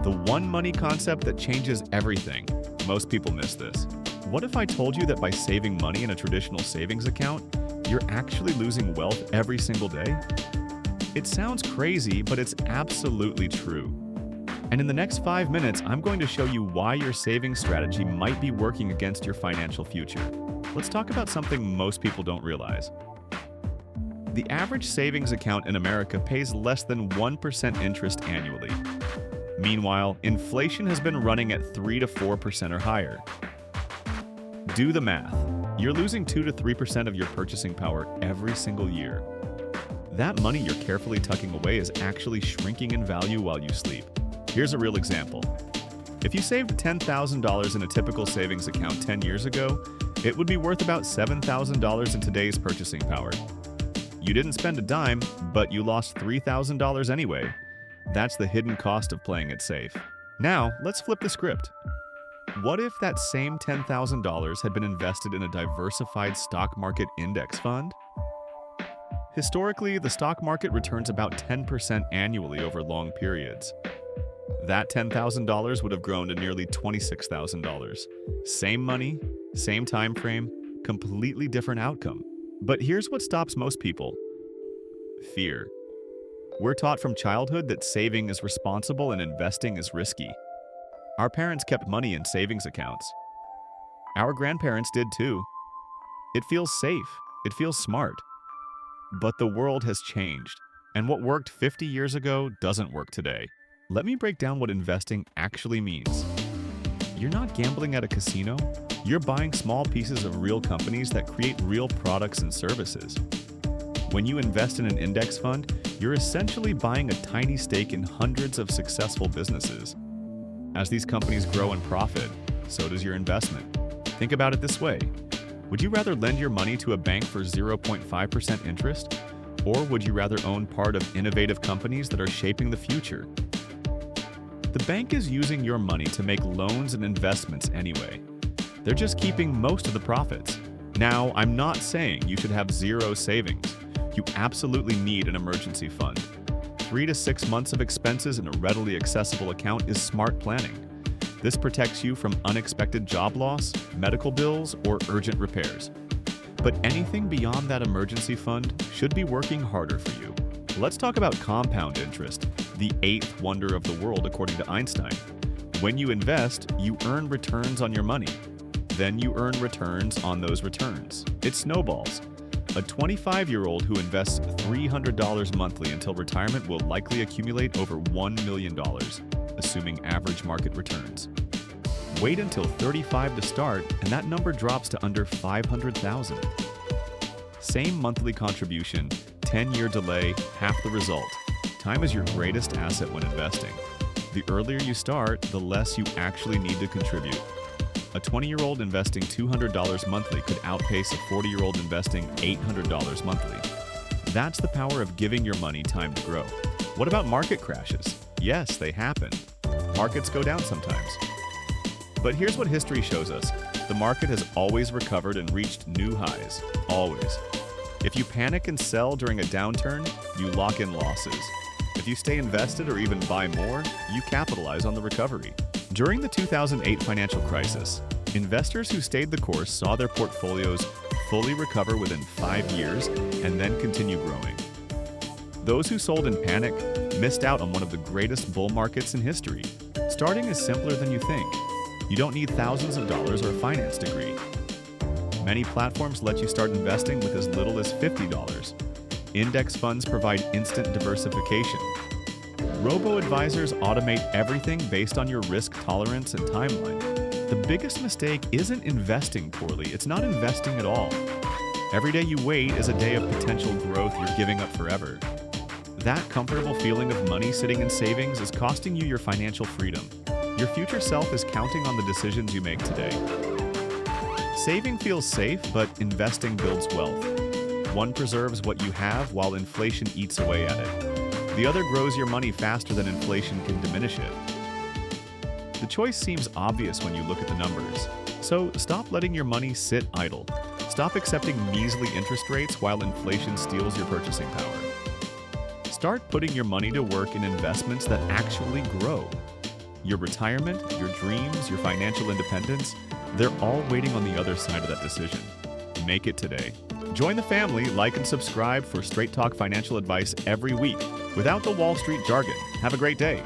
The one money concept that changes everything. Most people miss this. What if I told you that by saving money in a traditional savings account, you're actually losing wealth every single day? It sounds crazy, but it's absolutely true. And in the next 5 minutes, I'm going to show you why your savings strategy might be working against your financial future. Let's talk about something most people don't realize. The average savings account in America pays less than 1% interest annually. Meanwhile, inflation has been running at 3 to 4% or higher. Do the math. You're losing 2 to 3% of your purchasing power every single year. That money you're carefully tucking away is actually shrinking in value while you sleep. Here's a real example. If you saved $10,000 in a typical savings account 10 years ago, it would be worth about $7,000 in today's purchasing power. You didn't spend a dime, but you lost $3,000 anyway. That's the hidden cost of playing it safe. Now, let's flip the script. What if that same $10,000 had been invested in a diversified stock market index fund? Historically, the stock market returns about 10% annually over long periods. That $10,000 would have grown to nearly $26,000. Same money, same time frame, completely different outcome. But here's what stops most people: fear. We're taught from childhood that saving is responsible and investing is risky. Our parents kept money in savings accounts. Our grandparents did too. It feels safe. It feels smart. But the world has changed, and what worked 50 years ago doesn't work today. Let me break down what investing actually means. You're not gambling at a casino. You're buying small pieces of real companies that create real products and services. When you invest in an index fund, you're essentially buying a tiny stake in hundreds of successful businesses. As these companies grow and profit, so does your investment. Think about it this way. Would you rather lend your money to a bank for 0.5% interest? Or would you rather own part of innovative companies that are shaping the future? The bank is using your money to make loans and investments anyway. They're just keeping most of the profits. Now, I'm not saying you should have zero savings. You absolutely need an emergency fund. 3 to 6 months of expenses in a readily accessible account is smart planning. This protects you from unexpected job loss, medical bills, or urgent repairs. But anything beyond that emergency fund should be working harder for you. Let's talk about compound interest, the eighth wonder of the world according to Einstein. When you invest, you earn returns on your money. Then you earn returns on those returns. It snowballs. A 25-year-old who invests $300 monthly until retirement will likely accumulate over $1 million, assuming average market returns. Wait until 35 to start, and that number drops to under $500,000. Same monthly contribution, 10-year delay, half the result. Time is your greatest asset when investing. The earlier you start, the less you actually need to contribute. A 20-year-old investing $200 monthly could outpace a 40-year-old investing $800 monthly. That's the power of giving your money time to grow. What about market crashes? Yes, they happen. Markets go down sometimes. But here's what history shows us. The market has always recovered and reached new highs. Always. If you panic and sell during a downturn, you lock in losses. If you stay invested or even buy more, you capitalize on the recovery. During the 2008 financial crisis, investors who stayed the course saw their portfolios fully recover within 5 years and then continue growing. Those who sold in panic missed out on one of the greatest bull markets in history. Starting is simpler than you think. You don't need thousands of dollars or a finance degree. Many platforms let you start investing with as little as $50. Index funds provide instant diversification. Robo-advisors automate everything based on your risk tolerance and timeline. The biggest mistake isn't investing poorly, it's not investing at all. Every day you wait is a day of potential growth you're giving up forever. That comfortable feeling of money sitting in savings is costing you your financial freedom. Your future self is counting on the decisions you make today. Saving feels safe, but investing builds wealth. One preserves what you have while inflation eats away at it. The other grows your money faster than inflation can diminish it. The choice seems obvious when you look at the numbers. So stop letting your money sit idle. Stop accepting measly interest rates while inflation steals your purchasing power. Start putting your money to work in investments that actually grow. Your retirement, your dreams, your financial independence, they're all waiting on the other side of that decision. Make it today. Join the family, like and subscribe for Straight Talk financial advice every week without the Wall Street jargon. Have a great day.